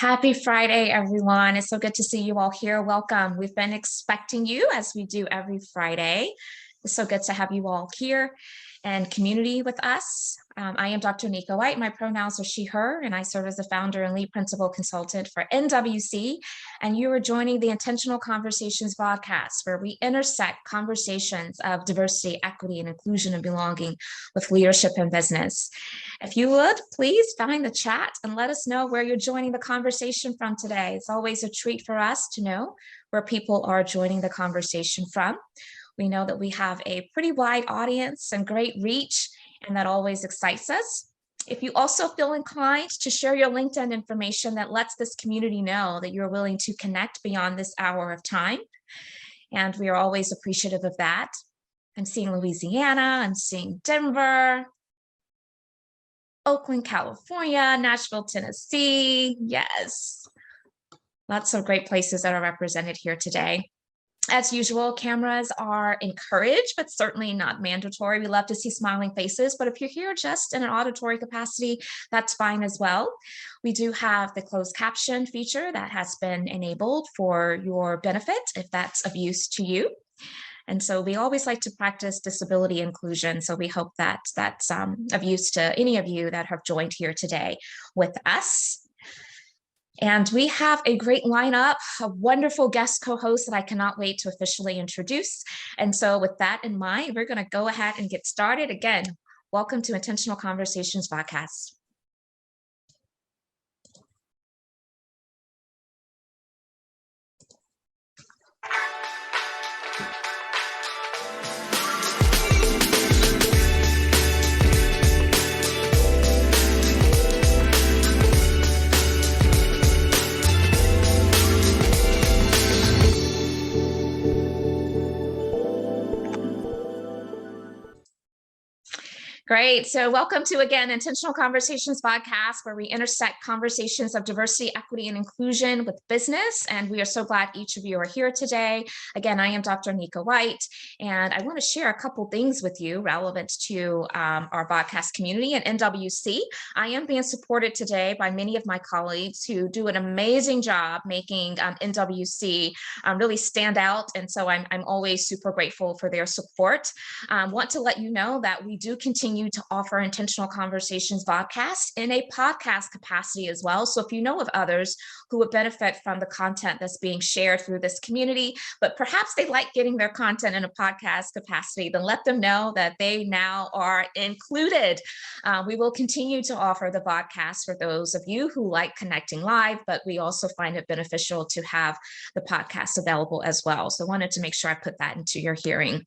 Happy Friday, everyone. It's so good to see you all here. Welcome. We've been expecting you as we do every Friday. It's so good to have you all here and community with us. I am Dr. Nika White. My pronouns are she, her, and I serve as the founder and lead principal consultant for NWC. And you are joining the Intentional Conversations VodCast, where we intersect conversations of diversity, equity, and inclusion and belonging with leadership and business. If you would, please find the chat and let us know where you're joining the conversation from today. It's always a treat for us to know where people are joining the conversation from. We know that we have a pretty wide audience and great reach, and that always excites us. If you also feel inclined to share your LinkedIn information, that lets this community know that you're willing to connect beyond this hour of time. And we are always appreciative of that. I'm seeing Louisiana, I'm seeing Denver, Oakland, California, Nashville, Tennessee. Yes, lots of great places that are represented here today. As usual, cameras are encouraged, but certainly not mandatory. We love to see smiling faces, but if you're here just in an auditory capacity, that's fine as well. We do have the closed caption feature that has been enabled for your benefit, if that's of use to you. And so we always like to practice disability inclusion. So we hope that that's of use to any of you that have joined here today with us. And we have a great lineup, a wonderful guest co-host that I cannot wait to officially introduce. And so with that in mind, we're going to go ahead and get started. Again, welcome to Intentional Conversations VodCast. Great. So welcome to, again, Intentional Conversations VodCast, where we intersect conversations of diversity, equity, and inclusion with business. And we are so glad each of you are here today. Again, I am Dr. Nika White, and I want to share a couple things with you relevant to our VodCast community and NWC. I am being supported today by many of my colleagues who do an amazing job making NWC really stand out. And so I'm always super grateful for their support. Want to let you know that we do continue to offer Intentional Conversations VodCast in a podcast capacity as well. So if you know of others who would benefit from the content that's being shared through this community, but perhaps they like getting their content in a podcast capacity, then let them know that they now are included. We will continue to offer the VodCast for those of you who like connecting live, but we also find it beneficial to have the podcast available as well. So I wanted to make sure I put that into your hearing.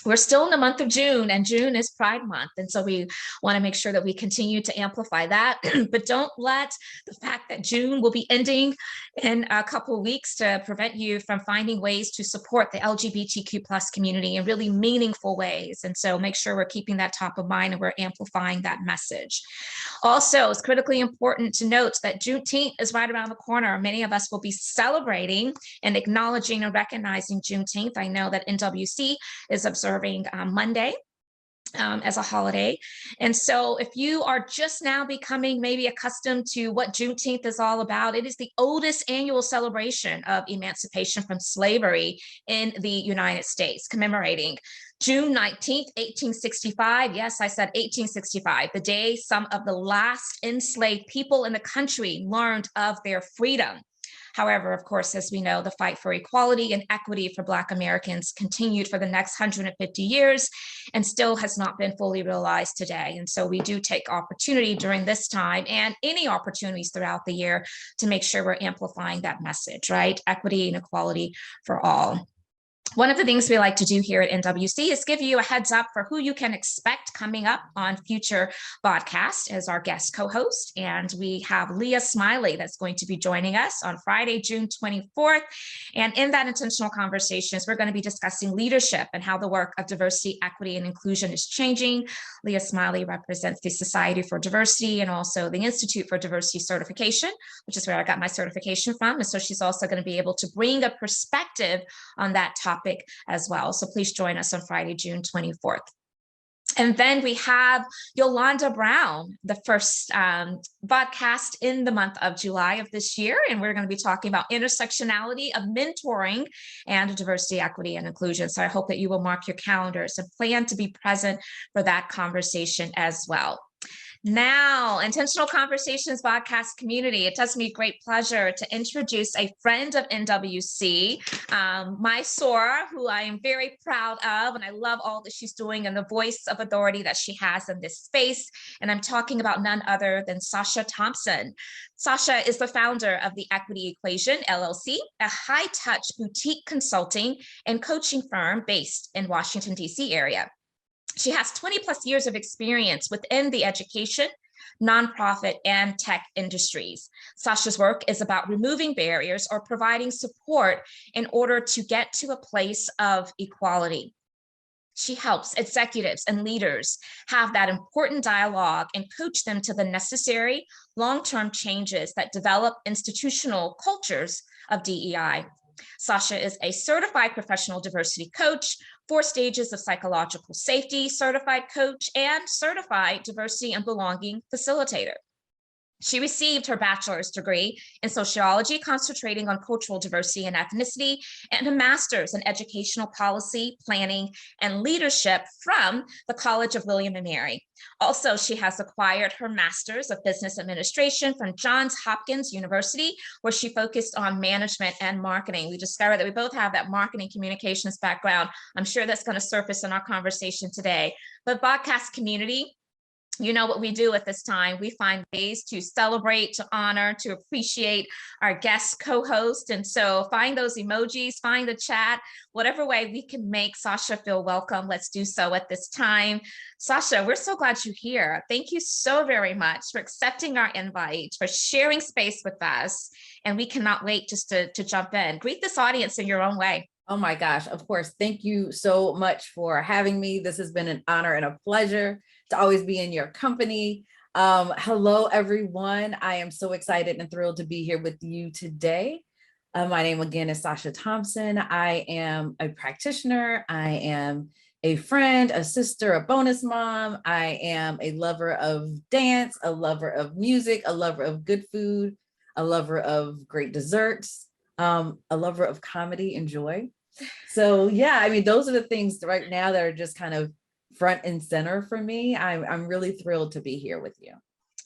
We're still in the month of June, and June is Pride Month. And so we want to make sure that we continue to amplify that, but don't let the fact that June will be ending in a couple of weeks to prevent you from finding ways to support the LGBTQ+ community in really meaningful ways. And so make sure we're keeping that top of mind and we're amplifying that message. Also, it's critically important to note that Juneteenth is right around the corner. Many of us will be celebrating and acknowledging and recognizing Juneteenth. I know that NWC is observing Monday as a holiday. And so if you are just now becoming maybe accustomed to what Juneteenth is all about, it is the oldest annual celebration of emancipation from slavery in the United States, commemorating June 19th, 1865. Yes, I said 1865, the day some of the last enslaved people in the country learned of their freedom. However, of course, as we know, the fight for equality and equity for Black Americans continued for the next 150 years and still has not been fully realized today. And so we do take opportunity during this time and any opportunities throughout the year to make sure we're amplifying that message, right? Equity and equality for all. One of the things we like to do here at NWC is give you a heads up for who you can expect coming up on future podcasts as our guest co-host. And we have Leah Smiley that's going to be joining us on Friday, June 24th. And in that Intentional Conversations, we're going to be discussing leadership and how the work of diversity, equity, and inclusion is changing. Leah Smiley represents the Society for Diversity and also the Institute for Diversity Certification, which is where I got my certification from. And so she's also going to be able to bring a perspective on that topic as well. So please join us on Friday, June 24th. And then we have Yolanda Brown, the first vodcast in the month of July of this year. And we're going to be talking about intersectionality of mentoring and diversity, equity, and inclusion. So I hope that you will mark your calendars and plan to be present for that conversation as well. Now, Intentional Conversations podcast community, it does me great pleasure to introduce a friend of NWC, my Sora, who I am very proud of, and I love all that she's doing and the voice of authority that she has in this space. And I'm talking about none other than Sacha Thompson. Sacha is the founder of the Equity Equation, LLC, a high-touch boutique consulting and coaching firm based in Washington, D.C. area. She has 20 plus years of experience within the education, nonprofit, and tech industries. Sacha's work is about removing barriers or providing support in order to get to a place of equality. She helps executives and leaders have that important dialogue and coach them to the necessary long-term changes that develop institutional cultures of DEI. Sacha is a certified professional diversity coach, 4 stages of psychological safety certified coach, and certified diversity and belonging facilitator. She received her bachelor's degree in sociology, concentrating on cultural diversity and ethnicity, and a master's in educational policy, planning, and leadership from the College of William and Mary. Also, she has acquired her master's of business administration from Johns Hopkins University, where she focused on management and marketing. We discovered that we both have that marketing communications background. I'm sure that's going to surface in our conversation today. But podcast community, you know what we do at this time. We find ways to celebrate, to honor, to appreciate our guest co-host. And so find those emojis, find the chat, whatever way we can make Sacha feel welcome. Let's do so at this time. Sacha, we're so glad you're here. Thank you so very much for accepting our invite, for sharing space with us. And we cannot wait just to jump in. Greet this audience in your own way. Oh my gosh, of course. Thank you so much for having me. This has been an honor and a pleasure to always be in your company. Hello, everyone. I am so excited and thrilled to be here with you today. My name again is Sacha Thompson. I am a practitioner. I am a friend, a sister, a bonus mom. I am a lover of dance, a lover of music, a lover of good food, a lover of great desserts, a lover of comedy and joy. So yeah, I mean, those are the things right now that are just kind of front and center for me. I'm really thrilled to be here with you.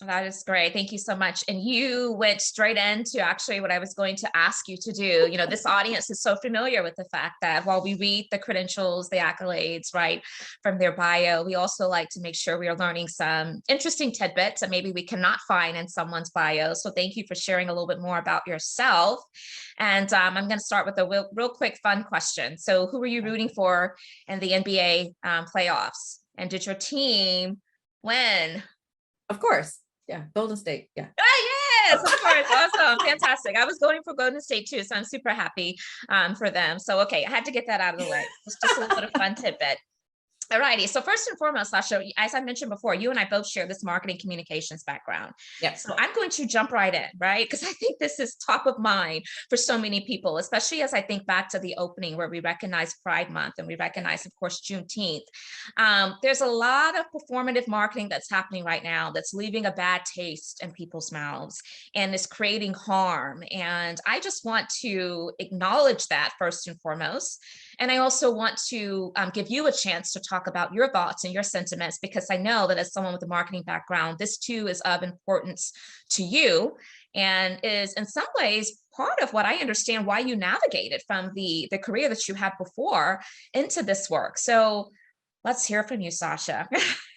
That is great. Thank you so much. And you went straight into actually what I was going to ask you to do. You know, this audience is so familiar with the fact that while we read the credentials, the accolades, right, from their bio, we also like to make sure we are learning some interesting tidbits that maybe we cannot find in someone's bio. So thank you for sharing a little bit more about yourself. And I'm going to start with a real quick fun question. So who were you rooting for in the NBA playoffs? And did your team win? Of course. Yeah, Golden State. Yeah. Yes, of course. Awesome. Fantastic. I was going for Golden State too, so I'm super happy for them. So, okay, I had to get that out of the way. It's just a little fun tidbit. All righty. So first and foremost, Sacha, as I mentioned before, you and I both share this marketing communications background. Yes. So I'm going to jump right in, right? Because I think this is top of mind for so many people, especially as I think back to the opening where we recognize Pride Month and we recognize, of course, Juneteenth. There's a lot of performative marketing that's happening right now that's leaving a bad taste in people's mouths and is creating harm. And I just want to acknowledge that first and foremost. And I also want to give you a chance to talk about your thoughts and your sentiments, because I know that as someone with a marketing background, this too is of importance to you and is in some ways part of what I understand why you navigated from the career that you had before into this work. So let's hear from you, Sacha.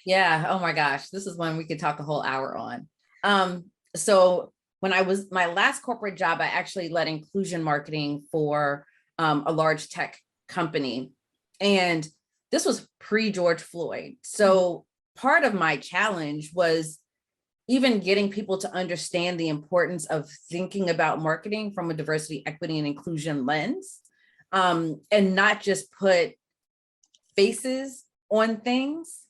Yeah. Oh my gosh. This is one we could talk a whole hour on. So when I was my last corporate job, I actually led inclusion marketing for a large tech company. And this was pre-George Floyd. So part of my challenge was even getting people to understand the importance of thinking about marketing from a diversity, equity, and inclusion lens, and not just put faces on things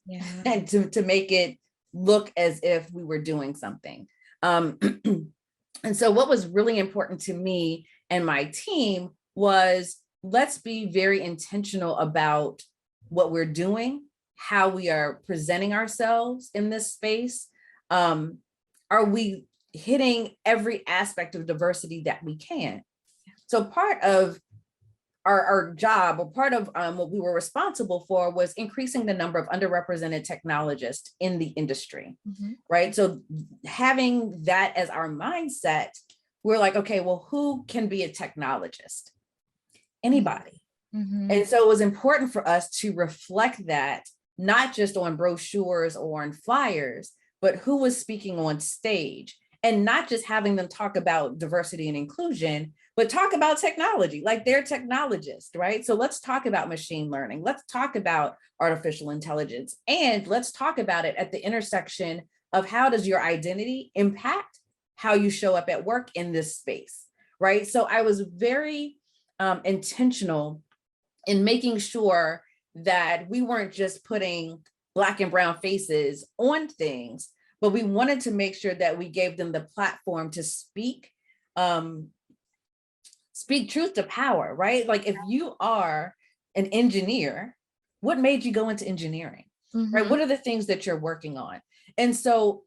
and to make it look as if we were doing something. And so what was really important to me and my team was, let's be very intentional about what we're doing how we are presenting ourselves in this space? Are we hitting every aspect of diversity that we can? So part of our job, or part of what we were responsible for, was increasing the number of underrepresented technologists in the industry, right? So having that as our mindset, we're like, okay, well, who can be a technologist? Anybody. And so it was important for us to reflect that, not just on brochures or on flyers, but who was speaking on stage, and not just having them talk about diversity and inclusion, but talk about technology, like they're technologists, right? So let's talk about machine learning. Let's talk about artificial intelligence, and let's talk about it at the intersection of how does your identity impact how you show up at work in this space, right? So I was very intentional in making sure that we weren't just putting Black and brown faces on things, but we wanted to make sure that we gave them the platform to speak truth to power, right? Like, if you are an engineer, what made you go into engineering, right? What are the things that you're working on? And so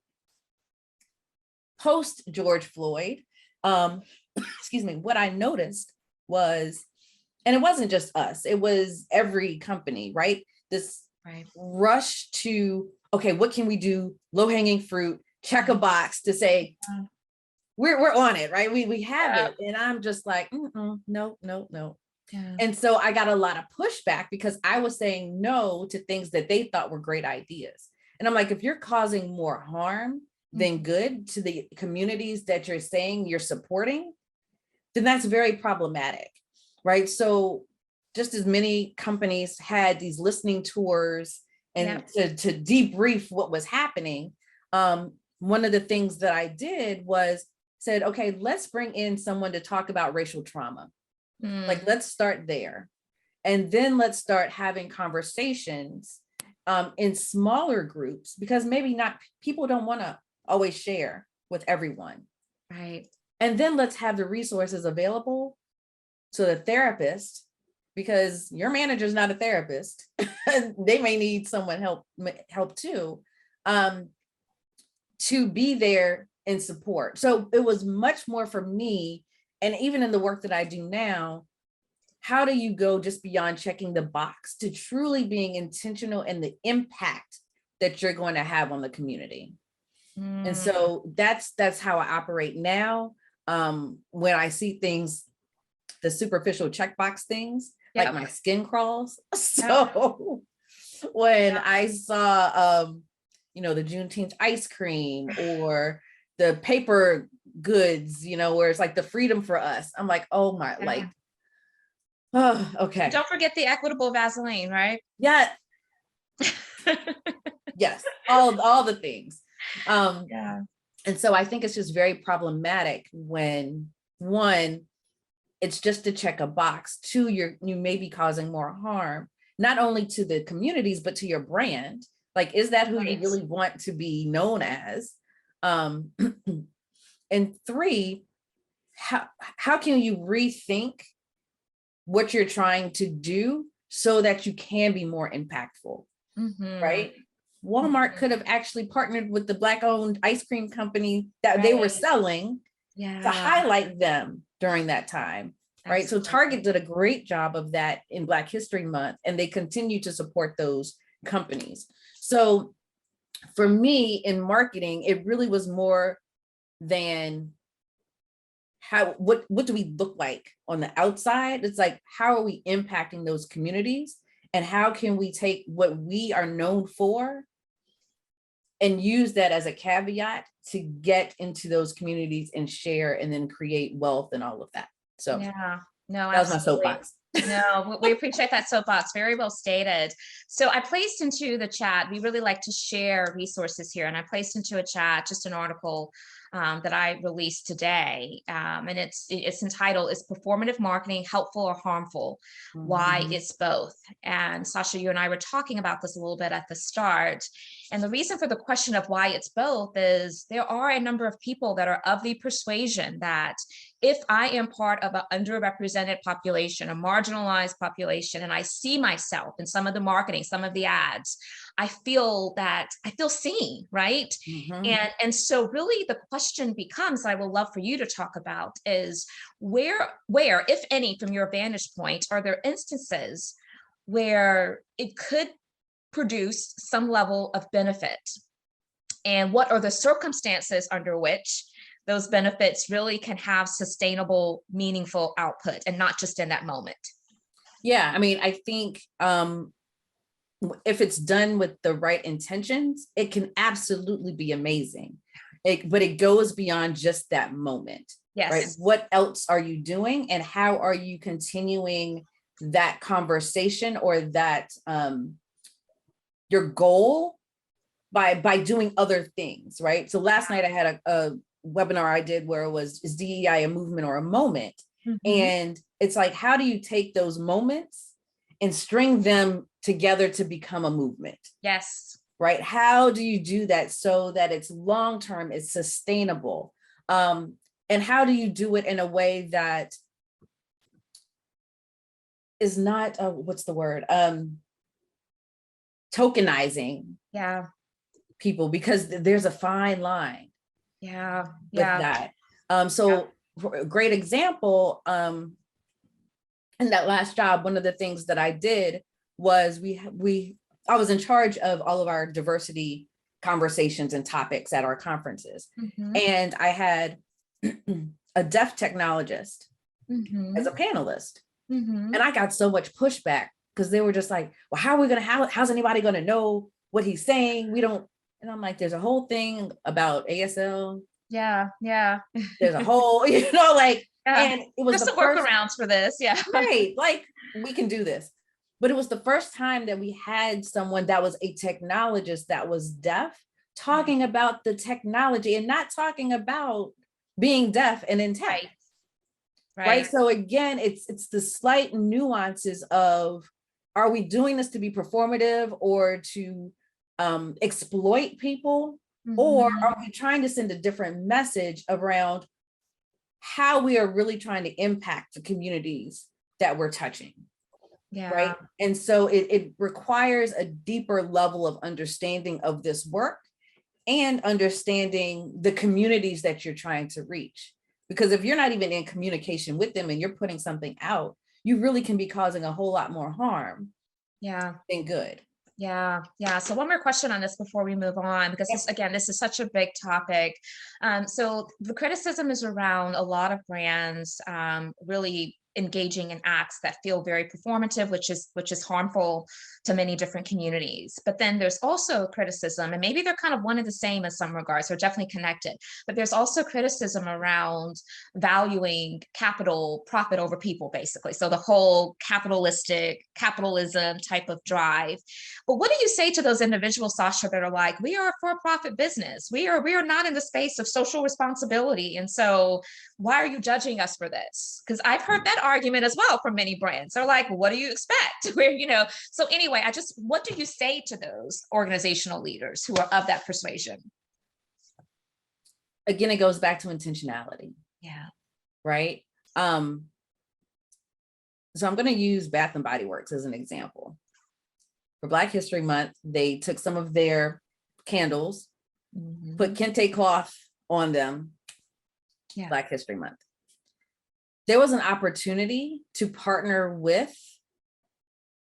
post George Floyd, excuse me, what I noticed was, and it wasn't just us, it was every company, right? This rush to, okay, what can we do? Low-hanging fruit, check a box to say, we're on it, right? We have it. And I'm just like, no. Yeah. And so I got a lot of pushback because I was saying no to things that they thought were great ideas. And I'm like, if you're causing more harm than good to the communities that you're saying you're supporting, then that's very problematic, right? So just as many companies had these listening tours and to debrief what was happening, one of the things that I did was said, okay, let's bring in someone to talk about racial trauma. Like, let's start there. And then let's start having conversations in smaller groups, because maybe not, people don't want to always share with everyone. Right. And then let's have the resources available so the therapist, because your manager's not a therapist, they may need someone help too, to be there and support. So it was much more for me, and even in the work that I do now, how do you go just beyond checking the box to truly being intentional in the impact that you're going to have on the community? And so that's how I operate now. When I see things, the superficial checkbox things, like my skin crawls. So when I saw, the Juneteenth ice cream or the paper goods, where it's like the freedom for us, I'm like, oh my, like, oh, okay. Don't forget the equitable Vaseline, right? Yeah. Yes, all the things. And so I think it's just very problematic when, one, it's just to check a box. Two, you may be causing more harm, not only to the communities, but to your brand. Like, is that who you really want to be known as? And three, how can you rethink what you're trying to do so that you can be more impactful, right? Walmart could have actually partnered with the Black-owned ice cream company that they were selling to highlight them during that time, right? Absolutely. So Target did a great job of that in Black History Month, and they continue to support those companies. So for me in marketing, it really was more than what do we look like on the outside? It's like, how are we impacting those communities, and how can we take what we are known for and use that as a caveat to get into those communities and share, and then create wealth and all of that. So yeah, no, that was my soapbox. No, we appreciate that soapbox. Very well stated. So I placed into the chat, we really like to share resources here, and I placed into a chat just an article that I released today, and it's entitled, "Is Performative Marketing Helpful or Harmful? Why It's Both." And Sacha, you and I were talking about this a little bit at the start, And the reason for the question of why it's both is there are a number of people that are of the persuasion that if I am part of an underrepresented population, a marginalized population, and I see myself in some of the marketing, some of the ads, I feel seen, right? Mhm. And so really the question becomes, I would love for you to talk about, is where, if any, from your vantage point, are there instances where it could produce some level of benefit? And what are the circumstances under which those benefits really can have sustainable, meaningful output and not just in that moment? Yeah, I mean, I think if it's done with the right intentions, it can absolutely be amazing. But it goes beyond just that moment, right? Yes. What else are you doing, and how are you continuing that conversation or that your goal by doing other things, right? So last night I had a webinar I did where it was, is DEI a movement or a moment? And it's like, how do you take those moments and string them together to become a movement? Yes. Right? How do you do that so that it's long-term, it's sustainable? And how do you do it in a way that is not, what's the word? Tokenizing Yeah. people, because there's a fine line Yeah. with Yeah. that. So a great example, in that last job, one of the things that I did was I was in charge of all of our diversity conversations and topics at our conferences. And I had a deaf technologist as a panelist. And I got so much pushback because they were just like, well, how's anybody going to know what he's saying? We don't. And I'm like, there's a whole thing about ASL. Yeah. Yeah. There's a whole, like, Yeah. and it was There's the some first workarounds for this. Yeah. right, like we can do this. But it was the first time that we had someone that was a technologist that was deaf talking about the technology and not talking about being deaf and in tech. Right. So again, it's the slight nuances of, are we doing this to be performative or to exploit people? Or are we trying to send a different message around how we are really trying to impact the communities that we're touching? Yeah. Right. And so it requires a deeper level of understanding of this work and understanding the communities that you're trying to reach. Because if you're not even in communication with them and you're putting something out, you really can be causing a whole lot more harm than good. Yeah. Yeah. So one more question on this before we move on, because this is such a big topic. So the criticism is around a lot of brands really engaging in acts that feel very performative, which is harmful to many different communities. But then there's also criticism, and maybe they're kind of one and the same in some regards, they're definitely connected, but there's also criticism around valuing capital, profit over people, basically. So the whole capitalism type of drive. But what do you say to those individuals, Sacha, that are like, we are a for-profit business. We are not in the space of social responsibility. And so why are you judging us for this? Because I've heard that argument as well from many brands. They're like, what do you expect? So anyway, what do you say to those organizational leaders who are of that persuasion? Again, it goes back to intentionality. Yeah. Right. So I'm going to use Bath and Body Works as an example. For Black History Month, they took some of their candles, put kente cloth on them. Black History Month. There was an opportunity to partner with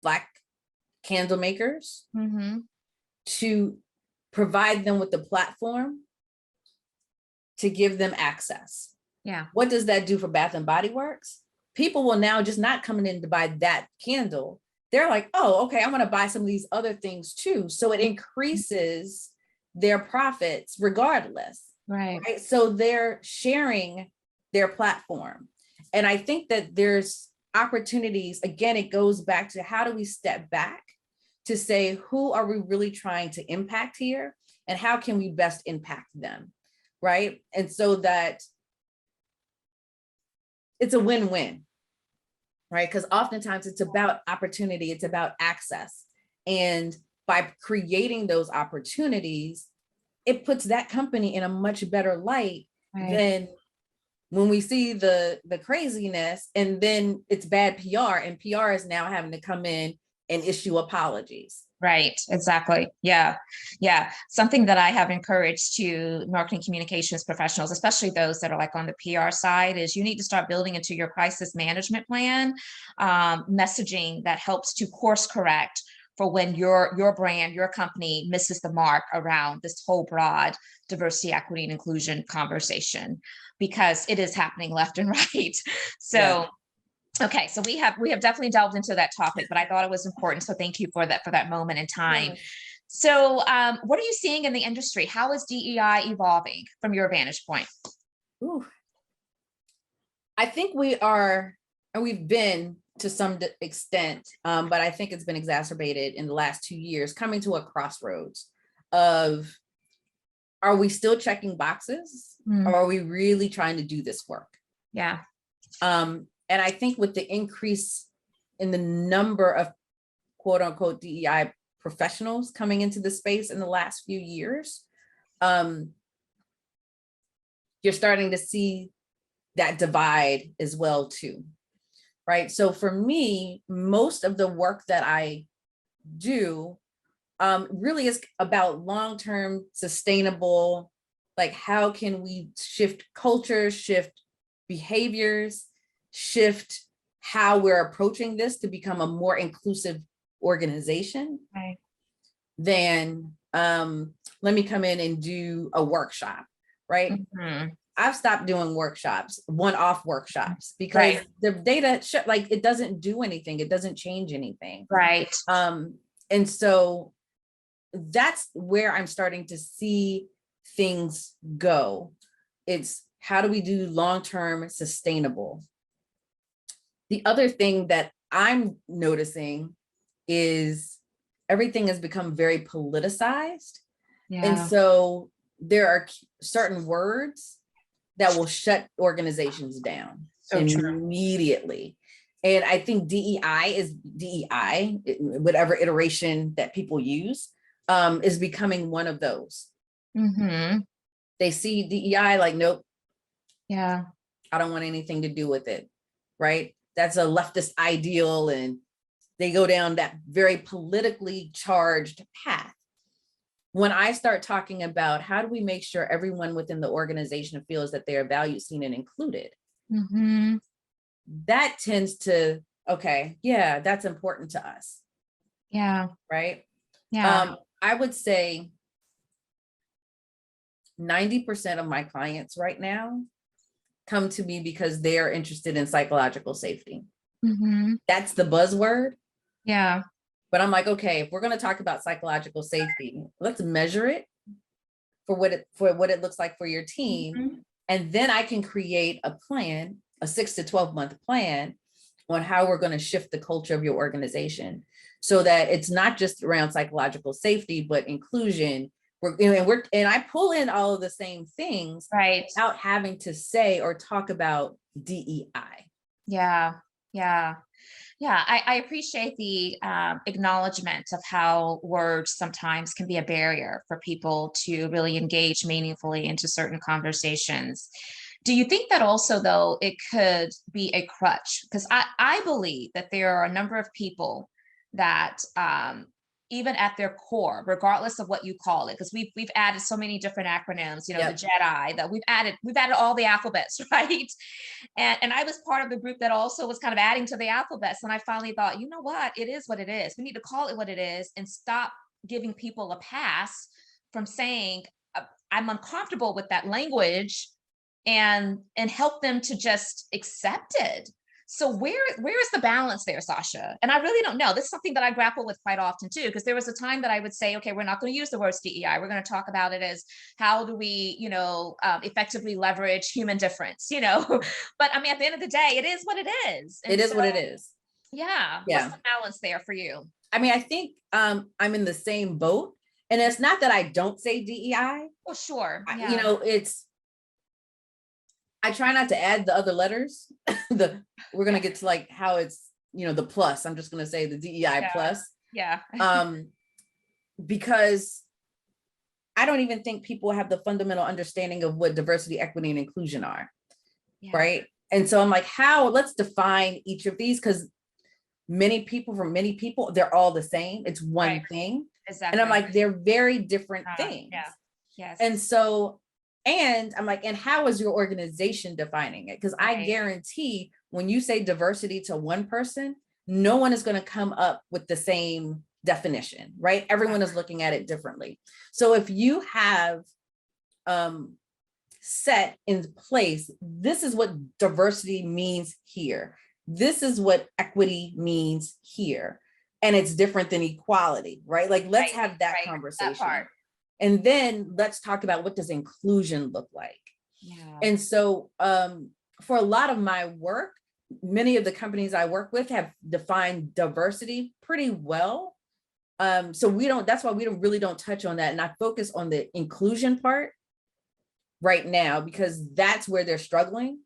Black candle makers to provide them with the platform to give them access. Yeah. What does that do for Bath and Body Works? People will now just not coming in to buy that candle. They're like, oh, okay, I'm going to buy some of these other things too. So it increases their profits regardless. Right. So they're sharing their platform. And I think that there's opportunities. Again, it goes back to, how do we step back to say, who are we really trying to impact here? And how can we best impact them? Right. And so that it's a win-win. Right. Because oftentimes it's about opportunity, it's about access. And by creating those opportunities, it puts that company in a much better light than when we see the craziness, and then it's bad PR, and PR is now having to come in and issue apologies. Right. Exactly. Yeah. Yeah. Something that I have encouraged to marketing communications professionals, especially those that are like on the PR side, is you need to start building into your crisis management plan, messaging that helps to course correct for when your brand, your company misses the mark around this whole broad diversity, equity, and inclusion conversation, because it is happening left and right. So yeah. Okay, so we have definitely delved into that topic, but I thought it was important. So thank you for that moment in time. Yeah. So what are you seeing in the industry? How is DEI evolving from your vantage point? Ooh. I think we are, and we've been to some extent, but I think it's been exacerbated in the last 2 years, coming to a crossroads of, are we still checking boxes, or are we really trying to do this work? Yeah. And I think with the increase in the number of quote unquote DEI professionals coming into the space in the last few years, you're starting to see that divide as well too, right? So for me, most of the work that I do really is about long-term sustainable, like how can we shift culture, shift behaviors, shift how we're approaching this to become a more inclusive organization, right, than let me come in and do a workshop, right? I've stopped doing workshops, one-off workshops, because the data like it doesn't do anything, it doesn't change anything, right? And so that's where I'm starting to see things go. It's how do we do long-term sustainable? The other thing that I'm noticing is everything has become very politicized. Yeah. And so there are certain words that will shut organizations down immediately. And I think DEI is DEI, whatever iteration that people use, is becoming one of those. They see DEI like, nope. Yeah. I don't want anything to do with it, right? That's a leftist ideal, and they go down that very politically charged path. When I start talking about how do we make sure everyone within the organization feels that they are valued, seen, and included, that tends to, okay, yeah, that's important to us. Yeah. Right? Yeah. I would say 90% of my clients right now come to me because they are interested in psychological safety. That's the buzzword. Yeah. But I'm like, okay, if we're going to talk about psychological safety, let's measure it for what it looks like for your team. And then I can create a plan, a 6 to 12 month plan on how we're going to shift the culture of your organization so that it's not just around psychological safety, but inclusion. And I pull in all of the same things, right, without having to say or talk about DEI. Yeah. Yeah. Yeah. I appreciate the acknowledgement of how words sometimes can be a barrier for people to really engage meaningfully into certain conversations. Do you think that also, though, it could be a crutch? Because I believe that there are a number of people that even at their core, regardless of what you call it, because we've added so many different acronyms, the JEDI, that we've added all the alphabets, right? And I was part of the group that also was kind of adding to the alphabets. And I finally thought, you know what? It is what it is. We need to call it what it is and stop giving people a pass from saying, I'm uncomfortable with that language, and help them to just accept it. So where is the balance there, Sacha? And I really don't know. This is something that I grapple with quite often too, because there was a time that I would say, okay, we're not going to use the words DEI. We're going to talk about it as how do we, effectively leverage human difference, but I mean, at the end of the day, it is what it is. And it is what it is. Yeah. What's the balance there for you? I mean, I think I'm in the same boat, and it's not that I don't say DEI. Oh, sure. Yeah. I try not to add the other letters. We're going to get to like how it's, the plus. I'm just going to say the DEI plus. Yeah. because I don't even think people have the fundamental understanding of what diversity, equity, and inclusion are. Yeah. Right. And so I'm like, let's define each of these, because many people, they're all the same. It's one thing. Exactly. And I'm like, they're very different things. Yeah. Yes. And so, and I'm like, and how is your organization defining it? Because I guarantee when you say diversity to one person, no one is going to come up with the same definition, right? Everyone is looking at it differently. So if you have set in place, this is what diversity means here. This is what equity means here. And it's different than equality, right? Like, let's have that conversation. That and then let's talk about, what does inclusion look like? Yeah. And so for a lot of my work, many of the companies I work with have defined diversity pretty well. So that's why we really don't touch on that. And I focus on the inclusion part right now, because that's where they're struggling.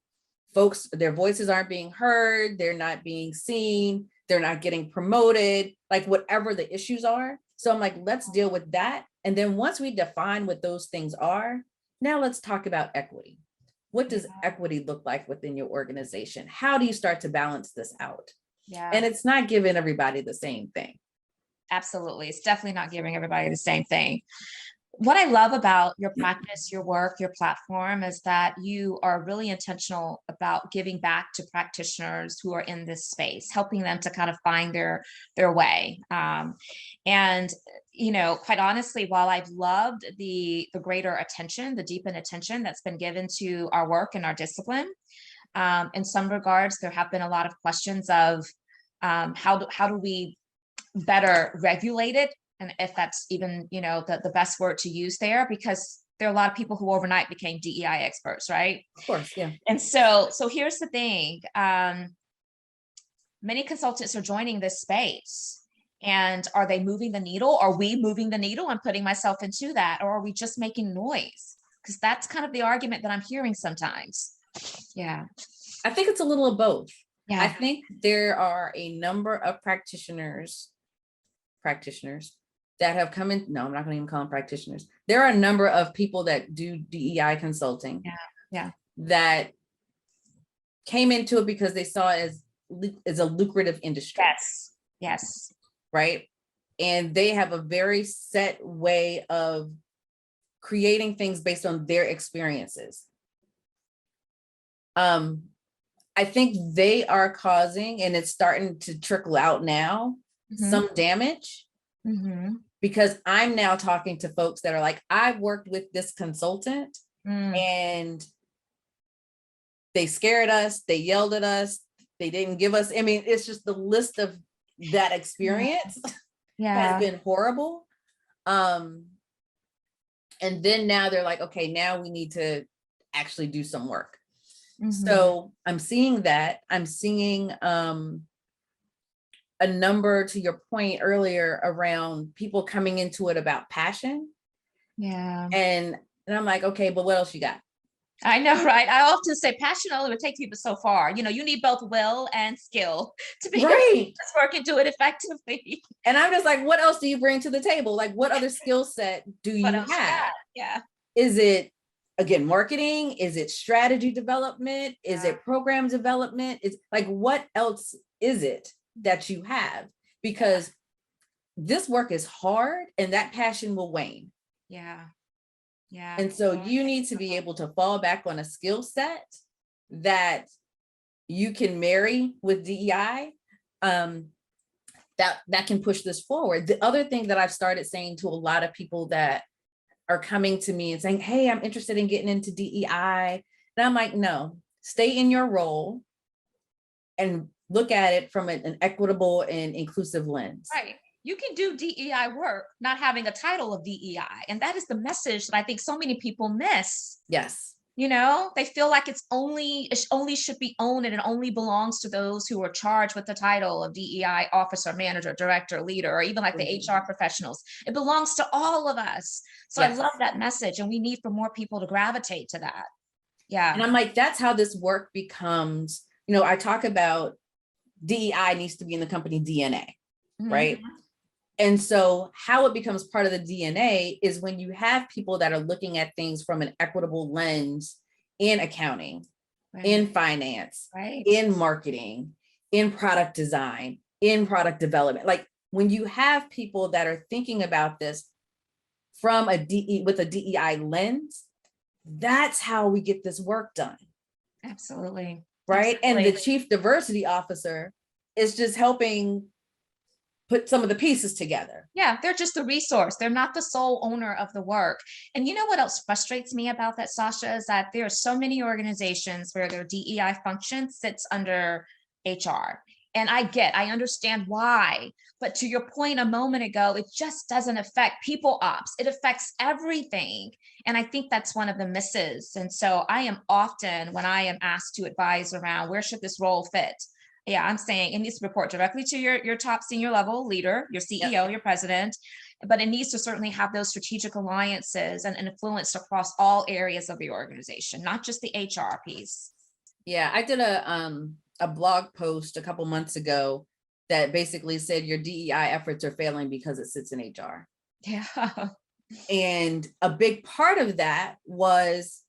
Folks, their voices aren't being heard. They're not being seen. They're not getting promoted, like whatever the issues are. So I'm like, let's deal with that. And then once we define what those things are, now let's talk about equity. What does equity look like within your organization? How do you start to balance this out? Yeah. And it's not giving everybody the same thing. Absolutely. It's definitely not giving everybody the same thing. What I love about your practice, your work, your platform is that you are really intentional about giving back to practitioners who are in this space, helping them to kind of find their way. And, you know, quite honestly, while I've loved the greater attention, the deepened attention that's been given to our work and our discipline, in some regards, there have been a lot of questions of how do we better regulate it? And if that's even, you know, the best word to use there, because there are a lot of people who overnight became DEI experts, right? Of course, yeah. And so here's the thing. Many consultants are joining this space. And are they moving the needle? Are we moving the needle? I'm putting myself into that. Or are we just making noise? Because that's kind of the argument that I'm hearing sometimes. Yeah. I think it's a little of both. Yeah. I think there are a number of practitioners that have come in. No, I'm not going to even call them practitioners. There are a number of people that do DEI consulting. Yeah. That came into it because they saw it as a lucrative industry. Yes. Right. And they have a very set way of creating things based on their experiences. I think they are causing, and it's starting to trickle out now, some damage. Because I'm now talking to folks that are like, I've worked with this consultant and they scared us, they yelled at us, they didn't give us, I mean, it's just the list of that experience has been horrible. And then now they're like, okay, now we need to actually do some work. So I'm seeing that. I'm seeing a number, to your point earlier, around people coming into it about passion. Yeah. And I'm like, okay, but what else you got? I know, right? I often say passion only would take people so far. You know, you need both will and skill to be able to work and do it effectively. And I'm just like, what else do you bring to the table? Like, what other skill set do you have? Yeah. Is it, again, marketing? Is it strategy development? Is it program development? It's like, what else is it that you have? Because this work is hard and that passion will wane. Yeah. And so you need to be able to fall back on a skill set that you can marry with DEI, that can push this forward. The other thing that I've started saying to a lot of people that are coming to me and saying, hey, I'm interested in getting into DEI. And I'm like, no, stay in your role and look at it from an equitable and inclusive lens. Right. You can do DEI work, not having a title of DEI. And that is the message that I think so many people miss. Yes. You know, they feel like it only should be owned and it only belongs to those who are charged with the title of DEI officer, manager, director, leader, or even like the HR professionals. It belongs to all of us. So I love that message, and we need for more people to gravitate to that. Yeah. And I'm like, that's how this work becomes, you know, I talk about DEI needs to be in the company DNA, right? And so how it becomes part of the DNA is when you have people that are looking at things from an equitable lens in accounting, in finance, in marketing, in product design, in product development. Like when you have people that are thinking about this from with a DEI lens, that's how we get this work done. Absolutely. Right. Absolutely. And the chief diversity officer is just helping put some of the pieces together. Yeah, they're just the resource. They're not the sole owner of the work. And you know what else frustrates me about that, Sacha, is that there are so many organizations where their DEI function sits under HR. And I understand why. But to your point a moment ago, it just doesn't affect people ops. It affects everything. And I think that's one of the misses. And so I am often, when I am asked to advise around where should this role fit, yeah, I'm saying it needs to report directly to your top senior level leader, your CEO, your president, but it needs to certainly have those strategic alliances and influence across all areas of the organization, not just the HR piece. Yeah, I did a blog post a couple months ago that basically said your DEI efforts are failing because it sits in HR. Yeah. And a big part of that was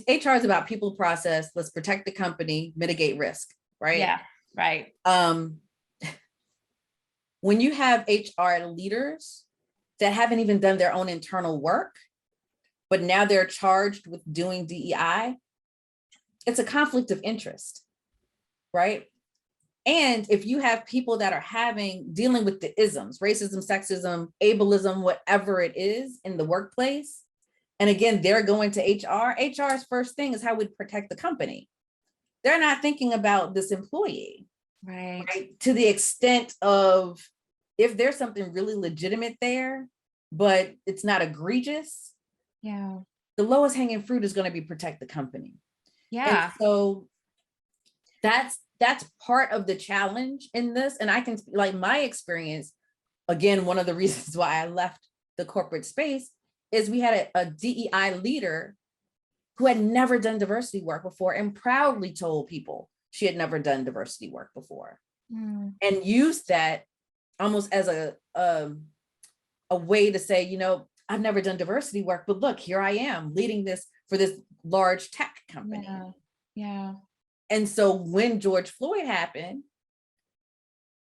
HR is about people, process, let's protect the company, mitigate risk, right? Yeah, right. When you have HR leaders that haven't even done their own internal work, but now they're charged with doing DEI, it's a conflict of interest, right? And if you have people that are dealing with the isms, racism, sexism, ableism, whatever it is in the workplace, and again, they're going to HR. HR's first thing is how we protect the company. They're not thinking about this employee, right? To the extent of if there's something really legitimate there, but it's not egregious. Yeah. The lowest hanging fruit is going to be protect the company. Yeah. And so that's part of the challenge in this. And I can, like my experience, again, one of the reasons why I left the corporate space is we had a DEI leader who had never done diversity work before and proudly told people she had never done diversity work before, and used that almost as a way to say, you know, I've never done diversity work, but look, here I am leading this for this large tech company. Yeah. And so when George Floyd happened,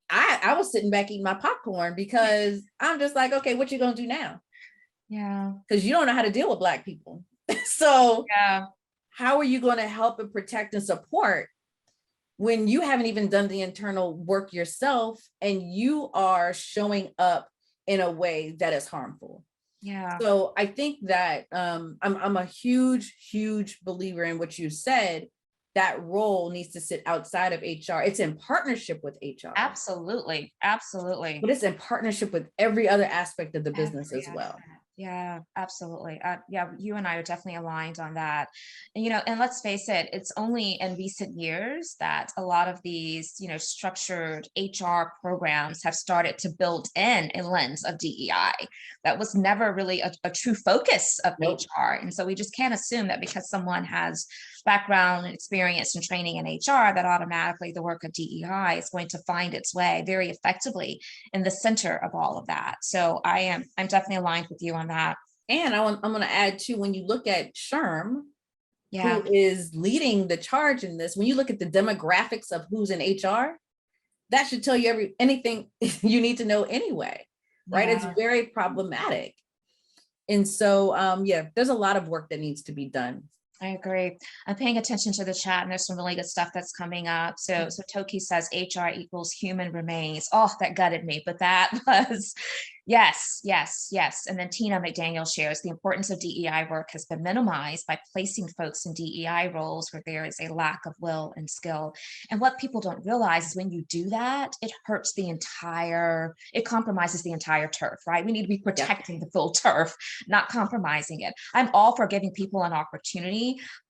I was sitting back eating my popcorn because I'm just like, okay, what you gonna do now? Yeah. Because you don't know how to deal with Black people. So how are you going to help and protect and support when you haven't even done the internal work yourself and you are showing up in a way that is harmful? Yeah. So I think that I'm a huge believer in what you said. That role needs to sit outside of HR. It's in partnership with HR. Absolutely. Absolutely. But it's in partnership with every other aspect of the business as well. Yeah, absolutely. Yeah, you and I are definitely aligned on that. And, you know, and let's face it, it's only in recent years that a lot of these, you know, structured HR programs have started to build in a lens of DEI. That was never really a true focus of HR. And so we just can't assume that because someone has background and experience and training in HR, that automatically the work of DEI is going to find its way very effectively in the center of all of that. So I'm definitely aligned with you on that. And I'm going to add too, when you look at SHRM, who is leading the charge in this, when you look at the demographics of who's in HR, that should tell you anything you need to know anyway, right? It's very problematic. And so, there's a lot of work that needs to be done. I agree. I'm paying attention to the chat and there's some really good stuff that's coming up. So Toki says HR equals human remains. Oh, that gutted me, but that was, yes. And then Tina McDaniel shares the importance of DEI work has been minimized by placing folks in DEI roles where there is a lack of will and skill. And what people don't realize is when you do that, it compromises the entire turf, right? We need to be protecting the full turf, not compromising it. I'm all for giving people an opportunity,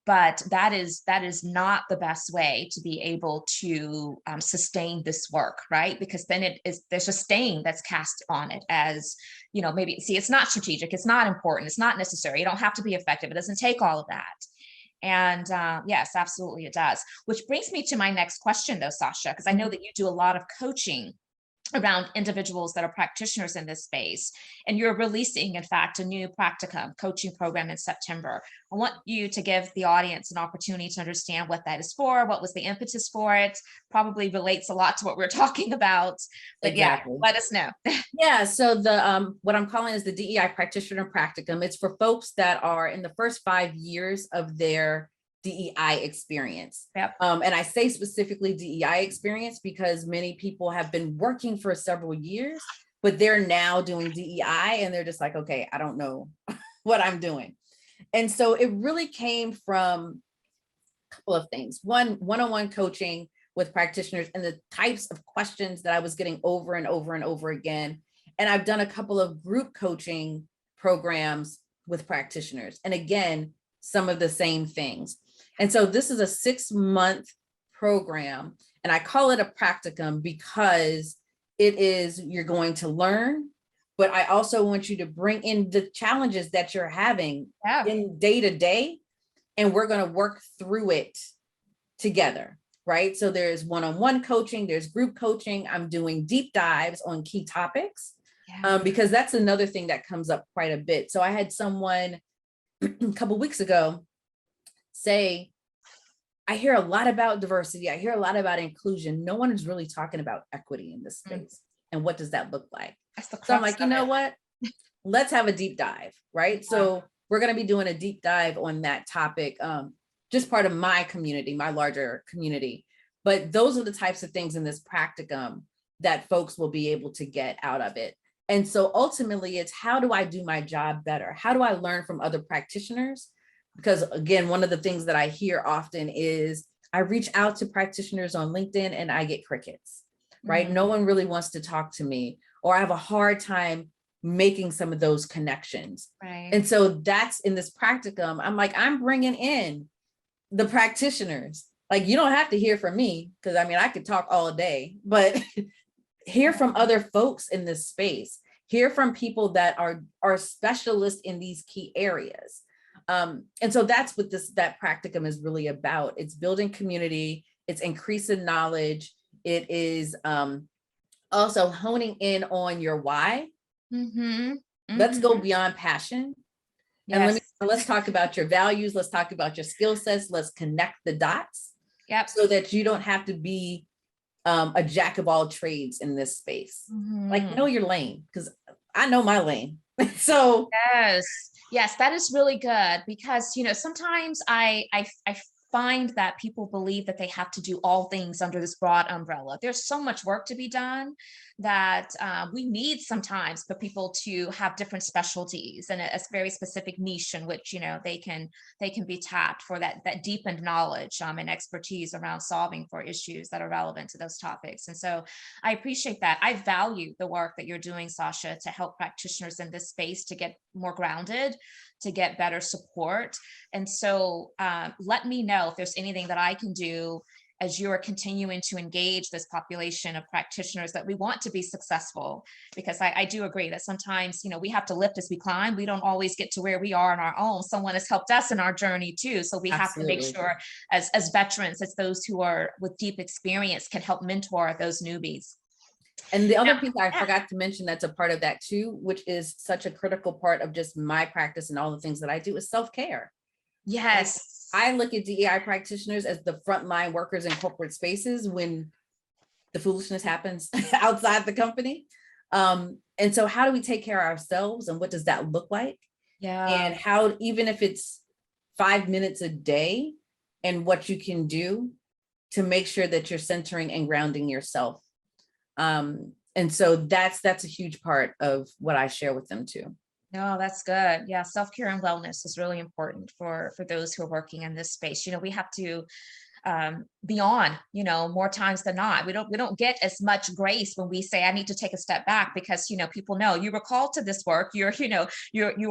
but that is not the best way to be able to sustain this work, right? Because then there's a stain that's cast on it as, you know, maybe, see, it's not strategic, it's not important, it's not necessary, you don't have to be effective, it doesn't take all of that. And yes, absolutely it does. Which brings me to my next question though, Sacha, because I know that you do a lot of coaching around individuals that are practitioners in this space. And you're releasing, in fact, a new practicum coaching program in September. I want you to give the audience an opportunity to understand what that is for, what was the impetus for it, probably relates a lot to what we're talking about, but Exactly. yeah, let us know. Yeah, so the what I'm calling is the DEI Practitioner Practicum. It's for folks that are in the first 5 years of their DEI experience. Yep. And I say specifically DEI experience because many people have been working for several years, but they're now doing DEI and they're just like, okay, I don't know what I'm doing. And so it really came from a couple of things. One-on-one coaching with practitioners and the types of questions that I was getting over and over and over again. And I've done a couple of group coaching programs with practitioners. And again, some of the same things. And so this is a 6-month program, and I call it a practicum because you're going to learn, but I also want you to bring in the challenges that you're having in day to day, and we're going to work through it together, right? So there's one-on-one coaching, there's group coaching. I'm doing deep dives on key topics because that's another thing that comes up quite a bit. So I had someone a couple of weeks ago say, I hear a lot about diversity. I hear a lot about inclusion. No one is really talking about equity in this space. And what does that look like? So I'm like, you know what? Let's have a deep dive, right? So we're going to be doing a deep dive on that topic, just part of my community, my larger community. But those are the types of things in this practicum that folks will be able to get out of it. And so ultimately, it's how do I do my job better? How do I learn from other practitioners? Because again, one of the things that I hear often is I reach out to practitioners on LinkedIn and I get crickets, right? Mm-hmm. No one really wants to talk to me, or I have a hard time making some of those connections. Right. And so that's in this practicum. I'm like, I'm bringing in the practitioners. Like, you don't have to hear from me, because I mean, I could talk all day, but hear from other folks in this space, hear from people that are specialists in these key areas. And so that's what that practicum is really about. It's building community, it's increasing knowledge. It is also honing in on your why. Mm-hmm. Mm-hmm. Let's go beyond passion. Yes. And let's talk about your values. Let's talk about your skill sets. Let's connect the dots. Yep. So that you don't have to be a jack of all trades in this space. Mm-hmm. Like, know your lane, because I know my lane. So yes, that is really good, because sometimes I find that people believe that they have to do all things under this broad umbrella. There's so much work to be done that we need sometimes for people to have different specialties and a very specific niche in which they can be tapped for that deepened knowledge and expertise around solving for issues that are relevant to those topics. And so I appreciate that. I value the work that you're doing, Sacha, to help practitioners in this space to get more grounded, to get better support. And so let me know if there's anything that I can do as you're continuing to engage this population of practitioners that we want to be successful. Because I do agree that sometimes, we have to lift as we climb. We don't always get to where we are on our own. Someone has helped us in our journey too. So we have to make sure as veterans, as those who are with deep experience, can help mentor those newbies. And the other piece I forgot to mention that's a part of that too, which is such a critical part of just my practice and all the things that I do, is self-care. Yes. Like, I look at DEI practitioners as the frontline workers in corporate spaces when the foolishness happens outside the company. And so how do we take care of ourselves, and what does that look like? Yeah. And how, even if it's 5 minutes a day, and what you can do to make sure that you're centering and grounding yourself. And so that's a huge part of what I share with them too. No, that's good. Yeah. Self-care and wellness is really important for those who are working in this space. We have to be on, more times than not. We don't get as much grace when we say, I need to take a step back, because, people know you were called to this work. You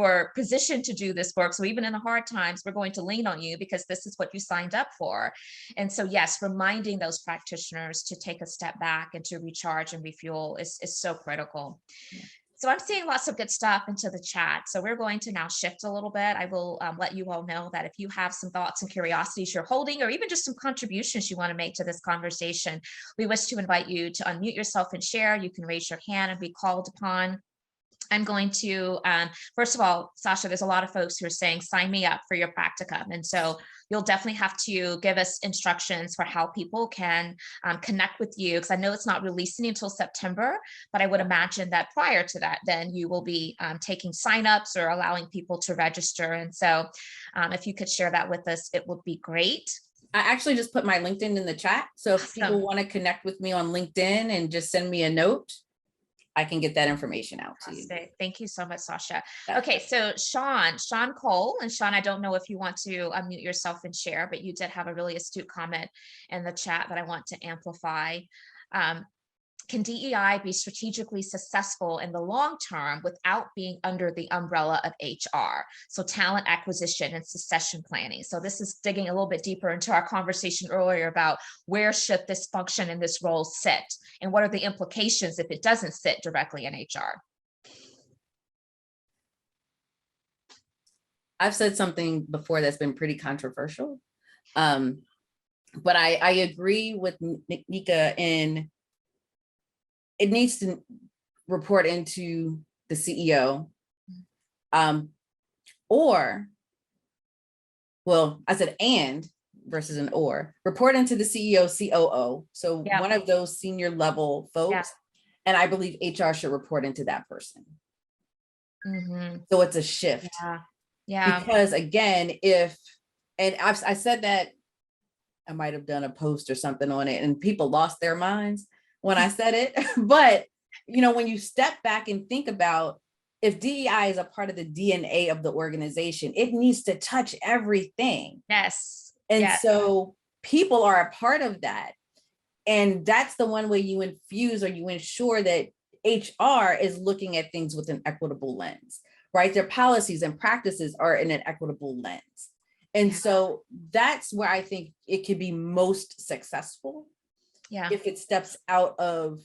are positioned to do this work. So even in the hard times, we're going to lean on you because this is what you signed up for. And so, yes, reminding those practitioners to take a step back and to recharge and refuel is so critical. Yeah. So I'm seeing lots of good stuff into the chat. So we're going to now shift a little bit. I will let you all know that if you have some thoughts and curiosities you're holding, or even just some contributions you want to make to this conversation, we wish to invite you to unmute yourself and share. You can raise your hand and be called upon. I'm going to, first of all, Sacha, there's a lot of folks who are saying, sign me up for your practicum. And so you'll definitely have to give us instructions for how people can connect with you, because I know it's not releasing until September, but I would imagine that prior to that, then you will be taking signups or allowing people to register. And so if you could share that with us, it would be great. I actually just put my LinkedIn in the chat. So if Awesome. people want to connect with me on LinkedIn and just send me a note, I can get that information out to you. Thank you so much, Sacha. Okay, so Sean Cole, and Sean, I don't know if you want to unmute yourself and share, but you did have a really astute comment in the chat that I want to amplify. Can DEI be strategically successful in the long term without being under the umbrella of HR? So talent acquisition and succession planning. So this is digging a little bit deeper into our conversation earlier about where should this function in this role sit, and what are the implications if it doesn't sit directly in HR? I've said something before that's been pretty controversial, but I agree with Nika in it needs to report into the CEO, or, well, I said and versus an or, report into the CEO, COO. So one of those senior level folks, and I believe HR should report into that person. So it's a shift. Because again, I said that, I might have done a post or something on it and people lost their minds when I said it, but when you step back and think about if DEI is a part of the DNA of the organization, it needs to touch everything. Yes. And so people are a part of that. And that's the one way you infuse or you ensure that HR is looking at things with an equitable lens, right? Their policies and practices are in an equitable lens. And so that's where I think it could be most successful. If it steps out of,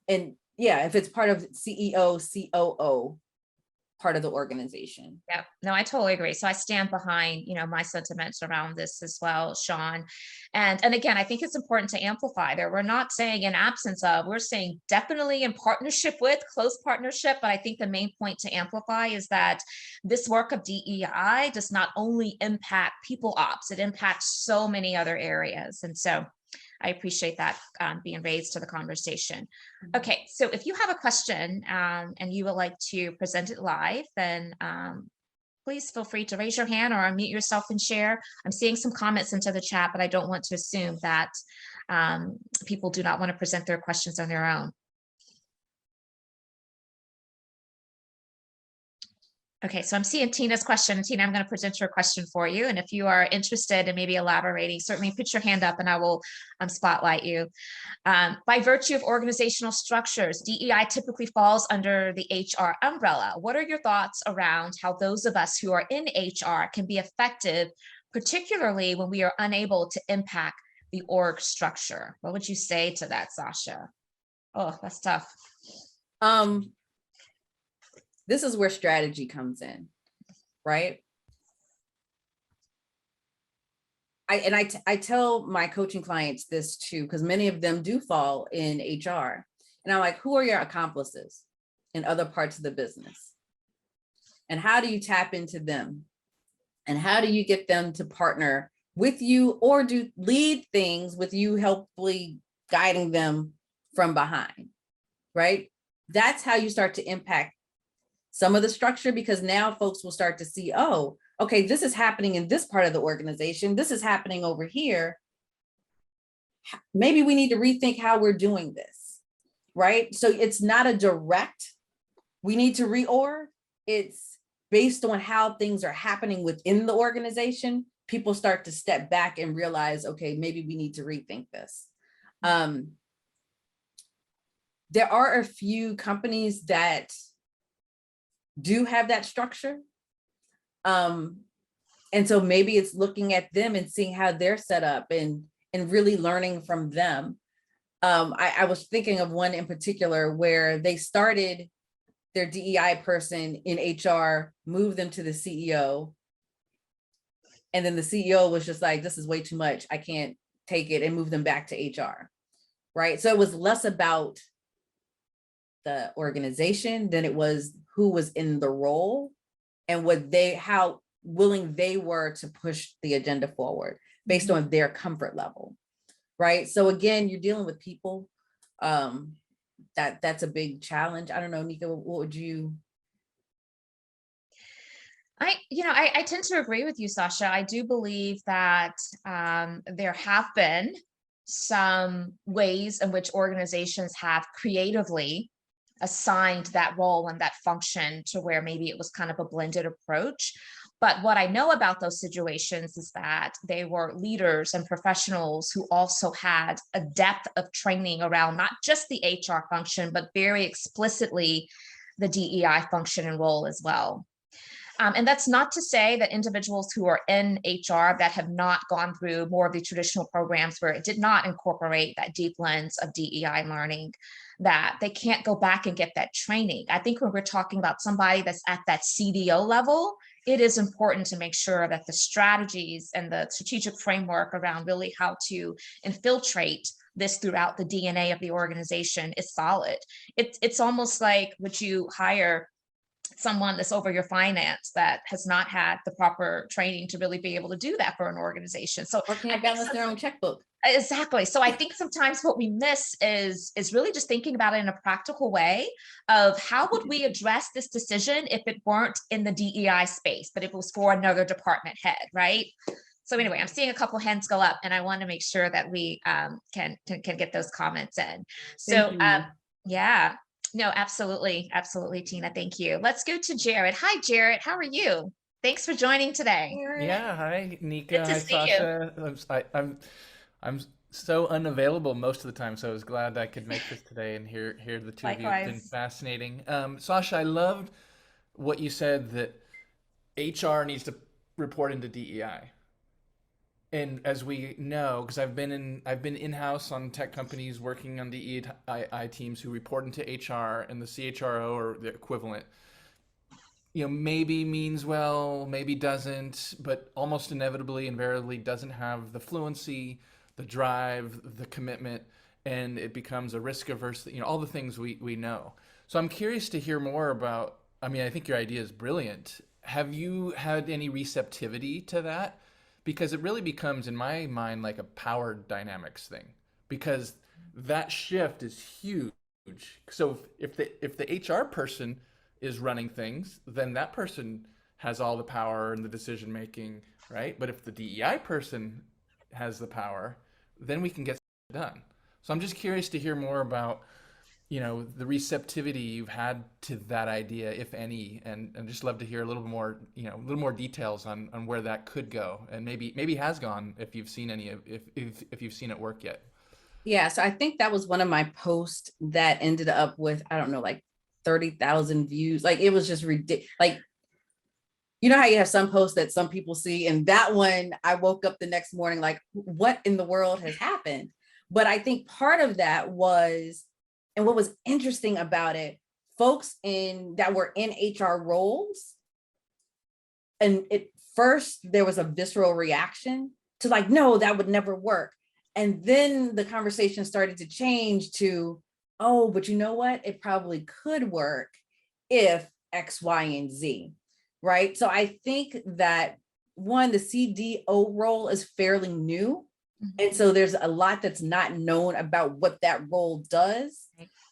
if it's part of CEO, COO, part of the organization. No, I totally agree. So I stand behind, my sentiments around this as well, Sean. And again, I think it's important to amplify there. We're not saying in absence of, we're saying definitely in partnership with, close partnership. But I think the main point to amplify is that this work of DEI does not only impact people ops, it impacts so many other areas. And so I appreciate that being raised to the conversation. Okay, so if you have a question and you would like to present it live, then please feel free to raise your hand or unmute yourself and share. I'm seeing some comments into the chat, but I don't want to assume that people do not want to present their questions on their own. Okay, so I'm seeing Tina's question. Tina, I'm going to present your question for you. And if you are interested in maybe elaborating, certainly put your hand up and I will spotlight you. By virtue of organizational structures, DEI typically falls under the HR umbrella. What are your thoughts around how those of us who are in HR can be effective, particularly when we are unable to impact the org structure? What would you say to that, Sacha? Oh, that's tough. This is where strategy comes in, right? I tell my coaching clients this too, because many of them do fall in HR. And I'm like, who are your accomplices in other parts of the business? And how do you tap into them? And how do you get them to partner with you or do lead things with you, helpfully guiding them from behind, right? That's how you start to impact some of the structure, because now folks will start to see, oh, okay, this is happening in this part of the organization. This is happening over here. Maybe we need to rethink how we're doing this, right? So it's not a direct, we need to reorg. It's based on how things are happening within the organization. People start to step back and realize, okay, maybe we need to rethink this. There are a few companies that do have that structure. And so maybe it's looking at them and seeing how they're set up and really learning from them. I was thinking of one in particular where they started their DEI person in HR, moved them to the CEO. And then the CEO was just like, this is way too much. I can't take it, and move them back to HR. Right. So it was less about the organization than it was who was in the role and how willing they were to push the agenda forward based on their comfort level. Right. So again, you're dealing with people. That's a big challenge. I don't know, Nika, what would you? I tend to agree with you, Sacha. I do believe that there have been some ways in which organizations have creatively assigned that role and that function to where maybe it was kind of a blended approach. But what I know about those situations is that they were leaders and professionals who also had a depth of training around not just the HR function, but very explicitly the DEI function and role as well. And that's not to say that individuals who are in HR that have not gone through more of the traditional programs where it did not incorporate that deep lens of DEI learning, that they can't go back and get that training. I think when we're talking about somebody that's at that CDO level, it is important to make sure that the strategies and the strategic framework around really how to infiltrate this throughout the DNA of the organization is solid. It's almost like, would you hire someone that's over your finance that has not had the proper training to really be able to do that for an organization? So or can't balance their own checkbook. Exactly. So I think sometimes what we miss is really just thinking about it in a practical way of how would we address this decision if it weren't in the DEI space, but if it was for another department head, right? So anyway, I'm seeing a couple hands go up, and I want to make sure that we can get those comments in. So yeah. No, absolutely. Absolutely, Tina. Thank you. Let's go to Jared. Hi, Jared. How are you? Thanks for joining today. Yeah, hi Good Nika, to hi see you. Sasha. I'm so unavailable most of the time, so I was glad I could make this today and hear the two of you. It's been Likewise. fascinating. Sasha, I loved what you said that HR needs to report into DEI. And as we know, because I've been in-house on tech companies working on DEI teams who report into HR, and the CHRO or the equivalent, maybe means well, maybe doesn't, but almost inevitably, invariably doesn't have the fluency, the drive, the commitment, and it becomes a risk averse, all the things we know. So I'm curious to hear more about, I think your idea is brilliant. Have you had any receptivity to that? Because it really becomes, in my mind, like a power dynamics thing, because that shift is huge. So if the HR person is running things, then that person has all the power and the decision making, right? But if the DEI person has the power, then we can get it done. So I'm just curious to hear more about, the receptivity you've had to that idea, if any, and just love to hear a little more, a little more details on where that could go, and maybe has gone, if you've seen any, if you've seen it work yet. Yeah, so I think that was one of my posts that ended up with, I don't know, like 30,000 views. Like, it was just ridiculous. Like, how you have some posts that some people see, and that one, I woke up the next morning like, what in the world has happened? But I think part of that was, and what was interesting about it, folks that were in HR roles, and at first there was a visceral reaction to like, no, that would never work. And then the conversation started to change to, oh, but you know what? It probably could work if X, Y, and Z, right? So I think that one, the CDO role is fairly new. And so there's a lot that's not known about what that role does.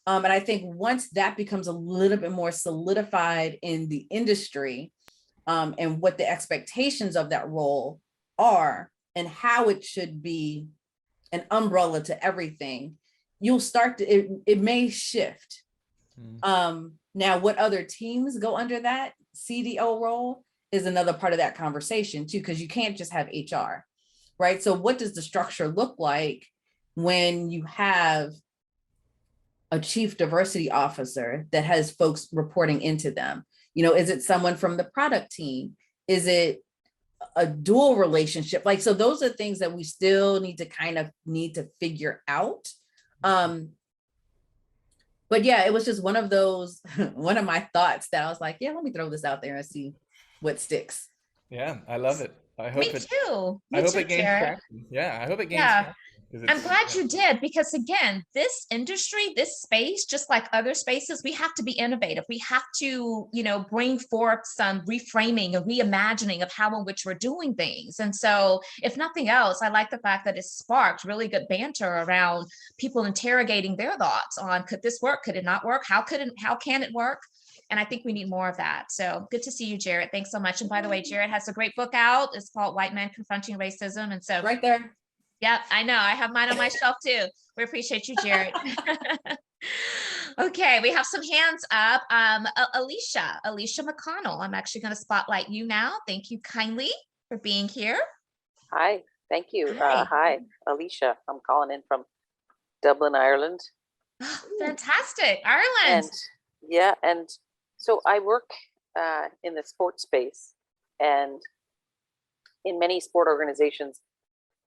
And I think once that becomes a little bit more solidified in the industry, and what the expectations of that role are and how it should be an umbrella to everything, you'll start to, it may shift. Now, what other teams go under that CDO role is another part of that conversation too, because you can't just have HR, right? So what does the structure look like when you have a chief diversity officer that has folks reporting into them? Is it someone from the product team? Is it a dual relationship? Like, so those are things that we still need to figure out. But yeah, it was just one of those, one of my thoughts that I was like, yeah, let me throw this out there and see what sticks. Yeah, I love it. Me too. I Me hope too, it gains Jared. traction. Yeah, I hope it gains Yeah. traction because I'm it's glad yeah. you did, because again, this industry, this space, just like other spaces, we have to be innovative. We have to, bring forth some reframing and reimagining of how in which we're doing things. And so if nothing else, I like the fact that it sparked really good banter around people interrogating their thoughts on, could this work? Could it not work? How can it work? And I think we need more of that. So good to see you, Jared. Thanks so much. And by the way, Jared has a great book out. It's called White Men Confronting Racism. And so Right there. yep, I know. I have mine on my shelf too. We appreciate you, Jared. Okay, we have some hands up. Alicia McConnell. I'm actually going to spotlight you now. Thank you kindly for being here. Hi, thank you. Hi. Hi, Alicia. I'm calling in from Dublin, Ireland. Oh, fantastic. Ireland. And so I work in the sports space, and in many sport organizations,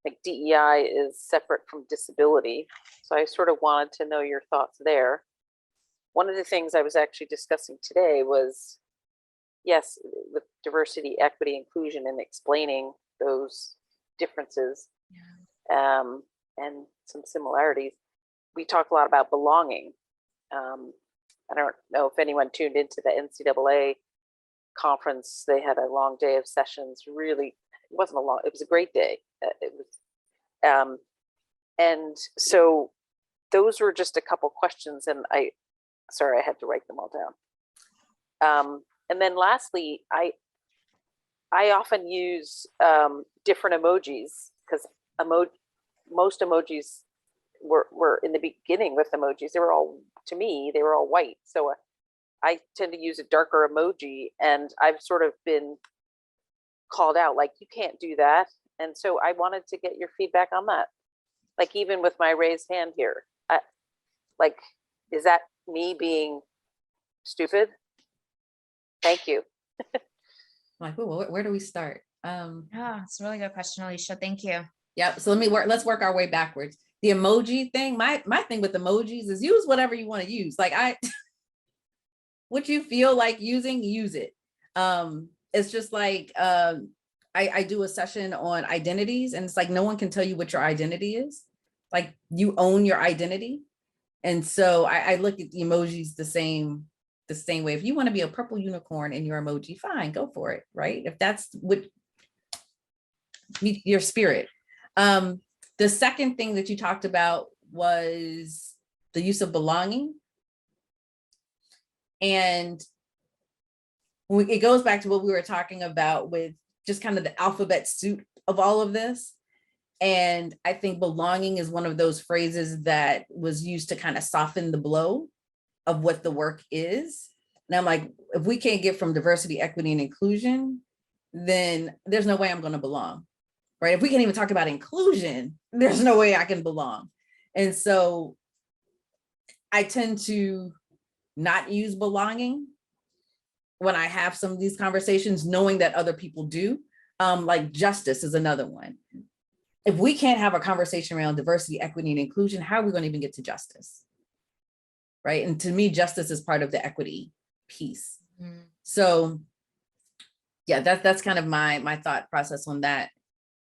like DEI is separate from disability. So I sort of wanted to know your thoughts there. One of the things I was actually discussing today was, yes, with diversity, equity, inclusion, and explaining those differences and some similarities. We talk a lot about belonging. I don't know if anyone tuned into the NCAA conference. They had a long day of sessions. Really, it wasn't a long, it was a great day. It was, and so those were just a couple questions, and I had to write them all down. And then lastly, I often use different emojis, because most emojis were in the beginning with emojis. They were all, to me, they were all white. So I tend to use a darker emoji, and I've sort of been called out, like, you can't do that. And so I wanted to get your feedback on that. Like, even with my raised hand here, is that me being stupid? Thank you. Like, where do we start? Yeah, it's a really good question, Alicia. Thank you. Yeah. So let's work our way backwards. The emoji thing, my thing with emojis is use whatever you want to use. Like what you feel like using, use it. It's just like, I do a session on identities, and it's like, no one can tell you what your identity is. Like, you own your identity. And so I look at the emojis the same way. If you want to be a purple unicorn in your emoji, fine, go for it. Right. If that's what meets your spirit. The second thing that you talked about was the use of belonging. And it goes back to what we were talking about with just kind of the alphabet soup of all of this. And I think belonging is one of those phrases that was used to kind of soften the blow of what the work is. And I'm like, if we can't get from diversity, equity, and inclusion, then there's no way I'm going to belong, right? If we can't even talk about inclusion, there's no way I can belong. And so I tend to not use belonging when I have some of these conversations, knowing that other people do. Like justice is another one. If we can't have a conversation around diversity, equity, and inclusion, how are we going to even get to justice? Right. And to me, justice is part of the equity piece. Mm-hmm. So yeah, that's kind of my thought process on that.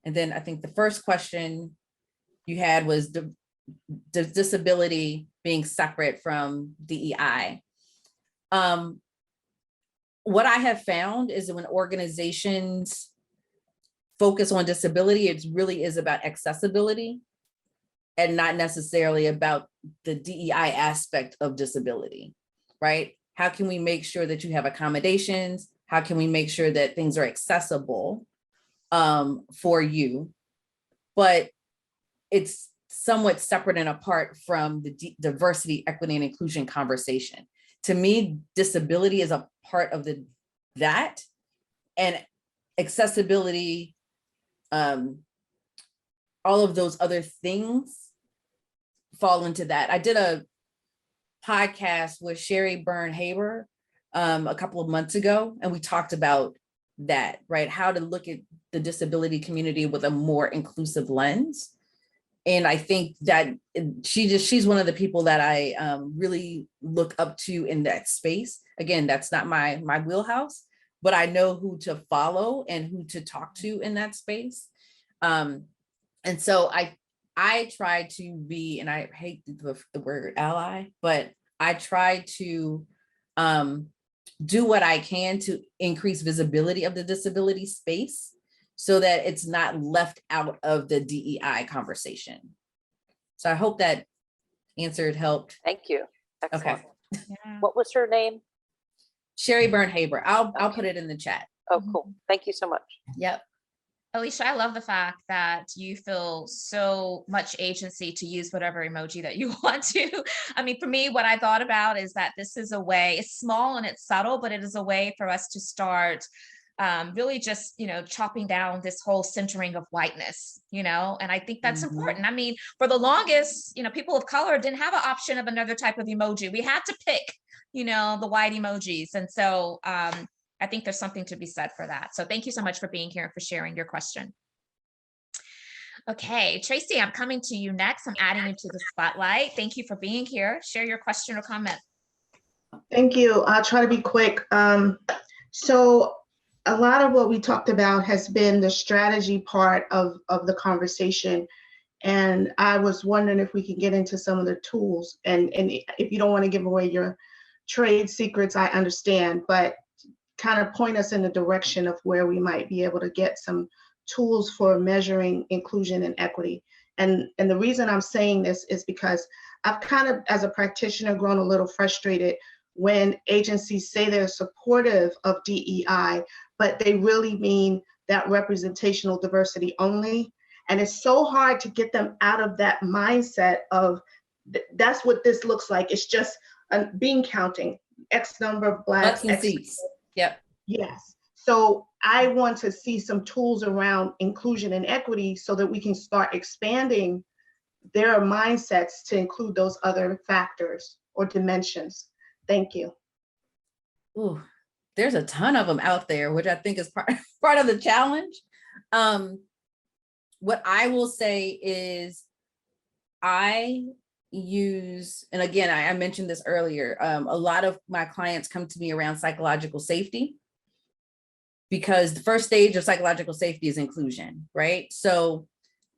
And then I think the first question you had was the disability being separate from DEI. What I have found is that when organizations focus on disability, it really is about accessibility and not necessarily about the DEI aspect of disability, right? How can we make sure that you have accommodations? How can we make sure that things are accessible for you? But it's somewhat separate and apart from the diversity, equity, and inclusion conversation. To me, disability is a part of that, and accessibility, all of those other things fall into that. I did a podcast with Sherry Byrne-Haber a couple of months ago, and we talked about that, right? How to look at the disability community with a more inclusive lens. And I think that she's one of the people that I really look up to in that space. Again, that's not my wheelhouse, but I know who to follow and who to talk to in that space. And so I try to be, and I hate the word ally, but I try to do what I can to increase visibility of the disability space so that it's not left out of the DEI conversation. So I hope that helped. Thank you. Excellent. Okay. Yeah. What was her name? Sherry Byrne-Haber. I'll Okay. put it in the chat. Oh, cool. Thank you so much. Yep. Alicia, I love the fact that you feel so much agency to use whatever emoji that you want to. I mean, for me, what I thought about is that this is a way, it's small and it's subtle, but it is a way for us to start really just, chopping down this whole centering of whiteness, and I think that's important. I mean, for the longest, people of color didn't have an option of another type of emoji. We had to pick, the white emojis. And so I think there's something to be said for that. So thank you so much for being here and for sharing your question. Okay, Tracy, I'm coming to you next. I'm adding you to the spotlight. Thank you for being here. Share your question or comment. Thank you. I'll try to be quick. So a lot of what we talked about has been the strategy part of the conversation. And I was wondering if we could get into some of the tools. And if you don't want to give away your trade secrets, I understand, but kind of point us in the direction of where we might be able to get some tools for measuring inclusion and equity. And the reason I'm saying this is because I've kind of, as a practitioner, grown a little frustrated when agencies say they're supportive of DEI, but they really mean that representational diversity only. And it's so hard to get them out of that mindset of that's what this looks like. It's just a bean counting, X number of Blacks, X seats. Yep. Yes. So I want to see some tools around inclusion and equity so that we can start expanding their mindsets to include those other factors or dimensions. Thank you. Ooh, there's a ton of them out there, which I think is part of the challenge. What I will say is I use, and again, I mentioned this earlier, a lot of my clients come to me around psychological safety because the first stage of psychological safety is inclusion, right? So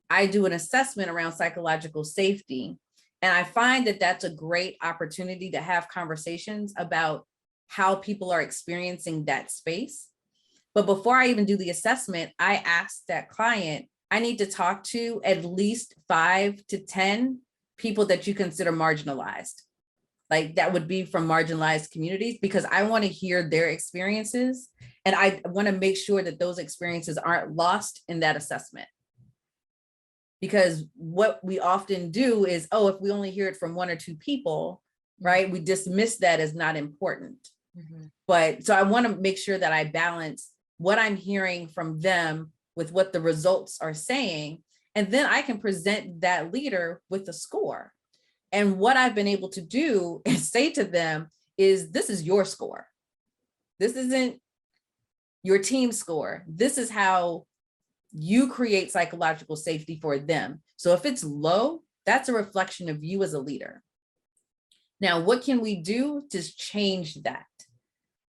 I do an assessment around psychological safety, and I find that that's a great opportunity to have conversations about how people are experiencing that space. But before I even do the assessment, I ask that client, I need to talk to at least 5 to 10 people that you consider marginalized. Like that would be from marginalized communities, because I want to hear their experiences. And I want to make sure that those experiences aren't lost in that assessment. Because what we often do is, oh, if we only hear it from 1 or 2 people, right, we dismiss that as not important. But so I want to make sure that I balance what I'm hearing from them with what the results are saying. And then I can present that leader with a score. And what I've been able to do is say to them is, this is your score. This isn't your team score. This is how you create psychological safety for them. So if it's low, that's a reflection of you as a leader. Now, what can we do to change that?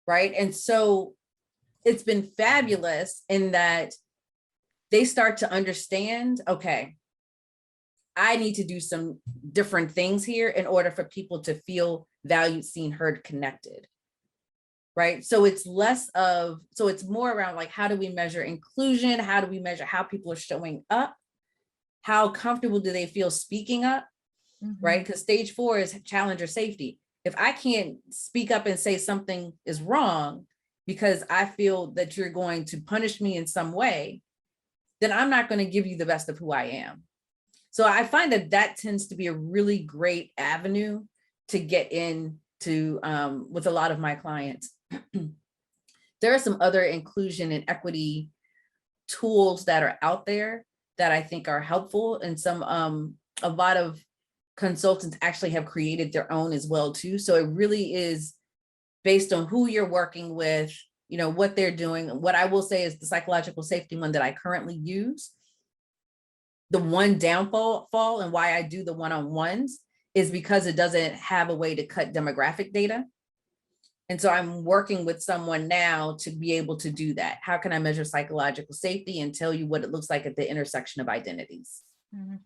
Right? And so it's been fabulous in that they start to understand, okay, I need to do some different things here in order for people to feel valued, seen, heard, connected. Right? So it's it's more around like, how do we measure inclusion? How do we measure how people are showing up? How comfortable do they feel speaking up? Right? Because stage 4 is challenger safety. If I can't speak up and say something is wrong because I feel that you're going to punish me in some way, then I'm not going to give you the best of who I am. So I find that tends to be a really great avenue to get into with a lot of my clients. There are some other inclusion and equity tools that are out there that I think are helpful, and a lot of consultants actually have created their own as well too. So it really is based on who you're working with, what they're doing. What I will say is the psychological safety one that I currently use the one downfall and why I do the one-on-ones is because it doesn't have a way to cut demographic data. And so I'm working with someone now to be able to do that. How can I measure psychological safety and tell you what it looks like at the intersection of identities? Mm-hmm.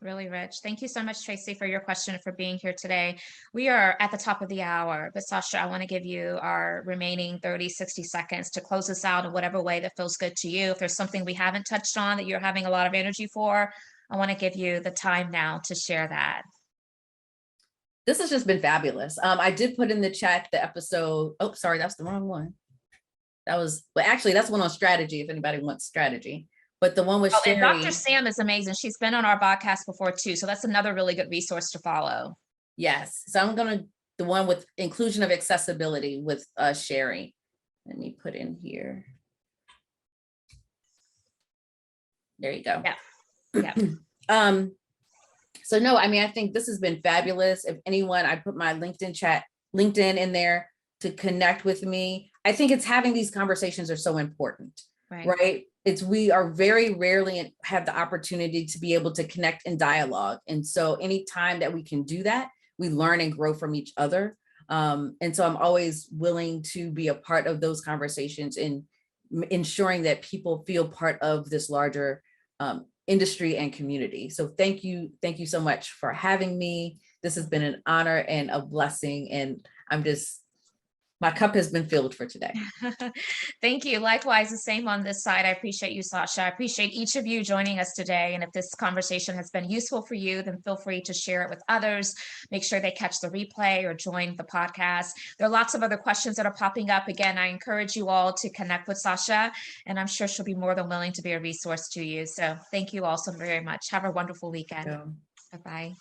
Really rich. Thank you so much, Tracy, for your question and for being here today. We are at the top of the hour, but Sacha, I want to give you our remaining 30, 60 seconds to close us out in whatever way that feels good to you. If there's something we haven't touched on that you're having a lot of energy for, I want to give you the time now to share that. This has just been fabulous. I did put in the chat the episode. Oh, sorry, that's the wrong one. Well, actually, that's one on strategy, if anybody wants strategy. But the one with Sherry. Dr. Sam is amazing. She's been on our podcast before too. So that's another really good resource to follow. Yes. So I'm the one with inclusion of accessibility with Sherry. Let me put in here. There you go. Yeah. So no, I mean, I think this has been fabulous. If anyone, I put my LinkedIn in there to connect with me. I think it's having these conversations are so important, right? We are very rarely have the opportunity to be able to connect in dialogue. And so anytime that we can do that, we learn and grow from each other. And so I'm always willing to be a part of those conversations and ensuring that people feel part of this larger industry and community. So thank you so much for having me. This has been an honor and a blessing, and my cup has been filled for today. Thank you. Likewise, the same on this side. I appreciate you, Sacha. I appreciate each of you joining us today. And if this conversation has been useful for you, then feel free to share it with others. Make sure they catch the replay or join the podcast. There are lots of other questions that are popping up. Again, I encourage you all to connect with Sacha, and I'm sure she'll be more than willing to be a resource to you. So thank you all so very much. Have a wonderful weekend. Bye-bye.